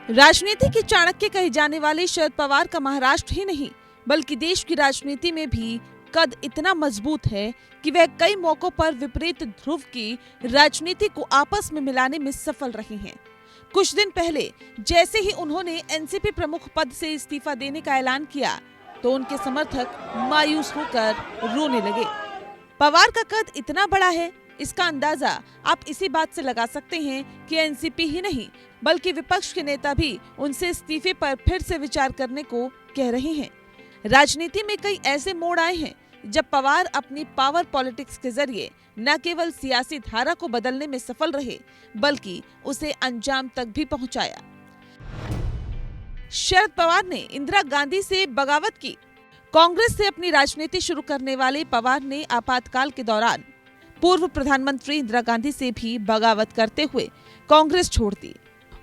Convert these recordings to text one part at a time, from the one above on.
राजनीति के चाणक्य कहे जाने वाले शरद पवार का महाराष्ट्र ही नहीं बल्कि देश की राजनीति में भी कद इतना मजबूत है कि वह कई मौकों पर विपरीत ध्रुव की राजनीति को आपस में मिलाने में सफल रही हैं। कुछ दिन पहले जैसे ही उन्होंने एनसीपी प्रमुख पद से इस्तीफा देने का ऐलान किया तो उनके समर्थक मायूस होकर रोने लगे। पवार का कद इतना बड़ा है, इसका अंदाजा आप इसी बात से लगा सकते हैं कि एनसीपी ही नहीं बल्कि विपक्ष के नेता भी उनसे इस्तीफे पर फिर से विचार करने को कह रहे हैं। राजनीति में कई ऐसे मोड़ आए हैं जब पवार अपनी पावर पॉलिटिक्स के जरिए न केवल सियासी धारा को बदलने में सफल रहे बल्कि उसे अंजाम तक भी पहुंचाया। शरद पवार ने इंदिरा गांधी से बगावत की। कांग्रेस से अपनी राजनीति शुरू करने वाले पवार ने आपातकाल के दौरान पूर्व प्रधानमंत्री इंदिरा गांधी से भी बगावत करते हुए कांग्रेस छोड़ दी।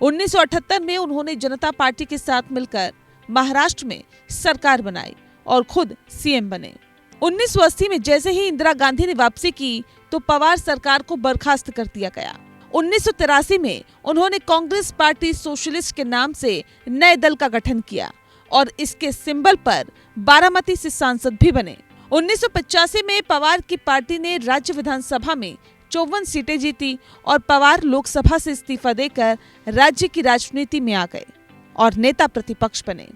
1978 में उन्होंने जनता पार्टी के साथ मिलकर महाराष्ट्र में सरकार बनाई और खुद सीएम बने। 1980 में जैसे ही इंदिरा गांधी ने वापसी की तो पवार सरकार को बर्खास्त कर दिया गया। 1983 में उन्होंने कांग्रेस पार्टी सोशलिस्ट के नाम से नए दल का गठन किया और इसके सिंबल पर बारामती से सांसद भी बने। 1985 में पवार की पार्टी ने राज्य विधानसभा में 54 सीटें जीती और पवार लोकसभा से इस्तीफा देकर राज्य की राजनीति में आ गए और नेता प्रतिपक्ष बने।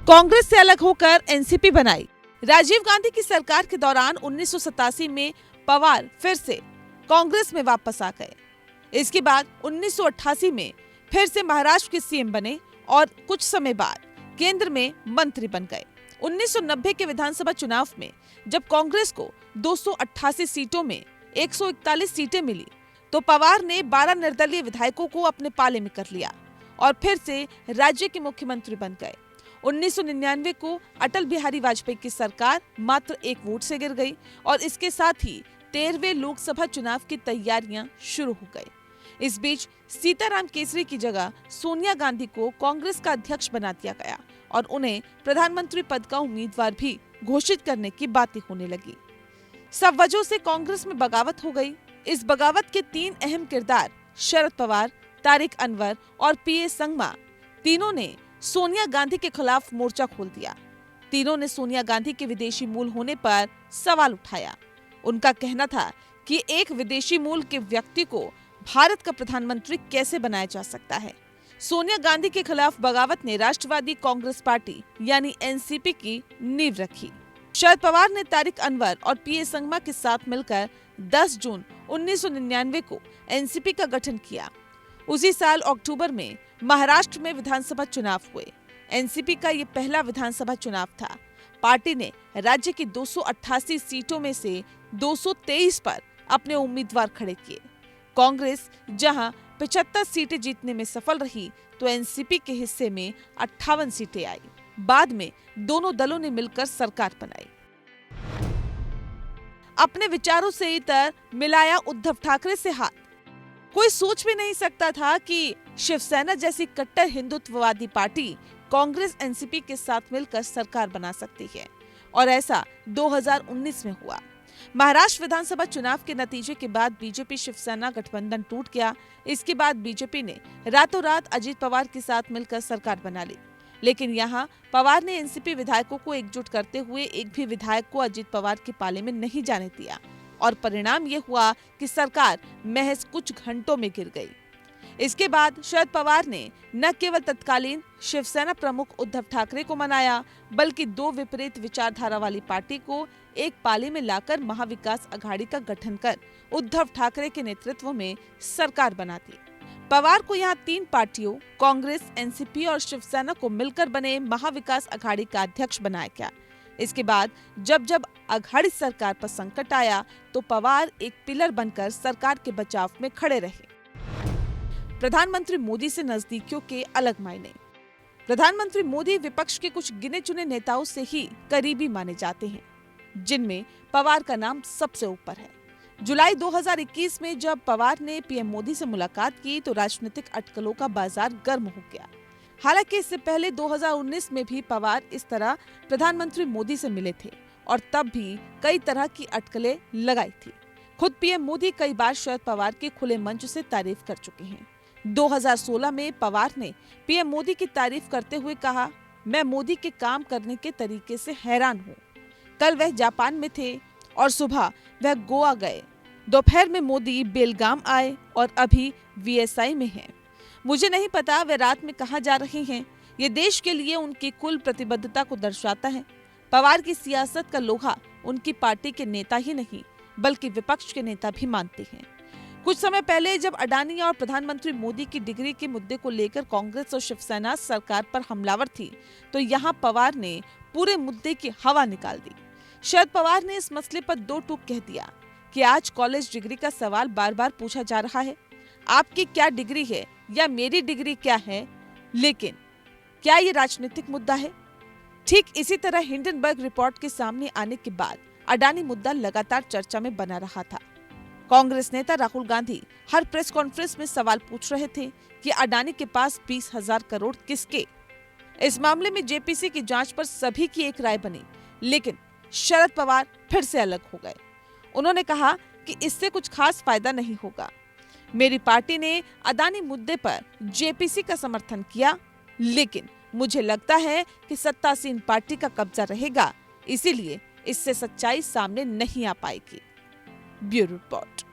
कांग्रेस से अलग होकर एनसीपी बनाई। राजीव गांधी की सरकार के दौरान 1987 में पवार फिर से कांग्रेस में वापस आ गए। इसके बाद 1988 में फिर से महाराष्ट्र के सीएम बने और कुछ समय बाद केंद्र में मंत्री बन गए। 1990 के विधानसभा चुनाव में जब कांग्रेस को 288 सीटों में 141 सीटें मिली तो पवार ने 12 निर्दलीय विधायकों को अपने पाले में कर लिया और फिर से राज्य के मुख्यमंत्री बन गए। 1999 को अटल बिहारी वाजपेयी की सरकार मात्र 1 वोट से गिर गई और इसके साथ ही 13वें लोकसभा चुनाव की तैयारियां शुरू हो गई। इस बीच सीताराम केसरी की जगह सोनिया गांधी को कांग्रेस का अध्यक्ष बना दिया गया और उन्हें प्रधानमंत्री पद का उम्मीदवार भी घोषित करने की बातें होने लगी। सब वजहों से कांग्रेस में बगावत हो गई। इस बगावत के 3 अहम किरदार शरद पवार, तारिक अनवर और पीए संगमा तीनों ने सोनिया गांधी के खिलाफ मोर्चा खोल दिया। तीनों ने सोनिया गांधी के विदेशी मूल होने पर सवाल उठाया। उनका कहना था कि एक विदेशी मूल के व्यक्ति को भारत का प्रधानमंत्री कैसे बनाया जा सकता है। सोनिया गांधी के खिलाफ बगावत ने राष्ट्रवादी कांग्रेस पार्टी यानी एनसीपी की नींव रखी। शरद पवार ने तारिक अनवर और पीए संगमा के साथ मिलकर 10 जून 1999 को एनसीपी का गठन किया। उसी साल अक्टूबर में महाराष्ट्र में विधानसभा चुनाव हुए। एनसीपी का ये पहला विधानसभा चुनाव था। पार्टी ने राज्य की 288 सीटों में से 223 पर अपने उम्मीदवार खड़े किए। कांग्रेस जहां 75 सीटें जीतने में सफल रही तो एनसीपी के हिस्से में 58 सीटें आई। बाद में दोनों दलों ने मिलकर सरकार बनाई। अपने विचारों से इतर मिलाया उद्धव ठाकरे से हाथ। कोई सोच भी नहीं सकता था कि शिवसेना जैसी कट्टर हिंदुत्ववादी पार्टी कांग्रेस एनसीपी के साथ मिलकर सरकार बना सकती है और ऐसा 2019 में हुआ। महाराष्ट्र विधानसभा चुनाव के नतीजे के बाद बीजेपी शिवसेना गठबंधन टूट गया। इसके बाद बीजेपी ने रातों रात अजीत पवार के साथ मिलकर सरकार बना ली। लेकिन यहाँ पवार ने एनसीपी विधायकों को एकजुट करते हुए एक भी विधायक को अजीत पवार के पाले में नहीं जाने दिया और परिणाम ये हुआ कि सरकार महज कुछ घंटों में गिर गई। इसके बाद शरद पवार ने न केवल तत्कालीन शिवसेना प्रमुख उद्धव ठाकरे को मनाया बल्कि 2 विपरीत विचारधारा वाली पार्टी को एक पाले में लाकर महाविकास अघाड़ी का गठन कर उद्धव ठाकरे के नेतृत्व में सरकार बना दी। पवार को यहाँ 3 पार्टियों कांग्रेस, एनसीपी और शिवसेना को मिलकर बने महाविकास अघाड़ी का अध्यक्ष बनाया गया। इसके बाद जब अघाड़ी सरकार पर संकट आया तो पवार एक पिलर बनकर सरकार के बचाव में खड़े रहे। प्रधानमंत्री मोदी से नजदीकियों के अलग मायने। प्रधानमंत्री मोदी विपक्ष के कुछ गिने चुने नेताओं से ही करीबी माने जाते हैं, जिनमें पवार का नाम सबसे ऊपर है। जुलाई 2021 में जब पवार ने पीएम मोदी से मुलाकात की तो राजनीतिक अटकलों का बाजार गर्म हो गया। हालांकि इससे पहले 2019 में भी पवार इस तरह प्रधानमंत्री मोदी से मिले थे और तब भी कई तरह की अटकलें लगाई थी। खुद पीएम मोदी कई बार शरद पवार के खुले मंच से तारीफ कर चुके हैं। 2016 में पवार ने पीएम मोदी की तारीफ करते हुए कहा, मैं मोदी के काम करने के तरीके से हैरान हूँ। कल वह जापान में थे और सुबह वह गोवा गए। दोपहर में मोदी बेलगाम आए और अभी वीएसआई में हैं। मुझे नहीं पता वे रात में कहाँ जा रहे हैं। ये देश के लिए उनकी कुल प्रतिबद्धता को दर्शाता है। पवार की सियासत का लोहा उनकी पार्टी के नेता ही नहीं बल्कि विपक्ष के नेता भी मानते हैं। कुछ समय पहले जब अडानी और प्रधानमंत्री मोदी की डिग्री के मुद्दे को लेकर कांग्रेस और शिवसेना सरकार पर हमलावर थी, तो यहाँ पवार ने पूरे मुद्दे की हवा निकाल दी। शरद पवार ने इस मसले पर दो टूक कह दिया कि आज कॉलेज डिग्री का सवाल बार बार पूछा जा रहा है, आपकी क्या डिग्री है या मेरी डिग्री क्या है, लेकिन क्या ये राजनीतिक मुद्दा है? ठीक इसी तरह हिंडनबर्ग रिपोर्ट के सामने आने के बाद अडानी मुद्दा लगातार चर्चा में बना रहा था। कांग्रेस नेता राहुल गांधी हर प्रेस कॉन्फ्रेंस में सवाल पूछ रहे थे कि अडानी के पास 20,000 करोड़ किसके? इस मामले में जेपीसी की जांच पर सभी की एक राय बनी, लेकिन शरद पवार फिर से अलग हो गए। उन्होंने कहा कि इससे कुछ खास फायदा नहीं होगा। मेरी पार्टी ने अडानी मुद्दे पर जेपीसी का समर्थन किया, लेकिन मुझे लगता है कि सत्तासीन पार्टी का कब्जा रहेगा, इसीलिए इससे सच्चाई सामने नहीं आ पाएगी। Bureau report.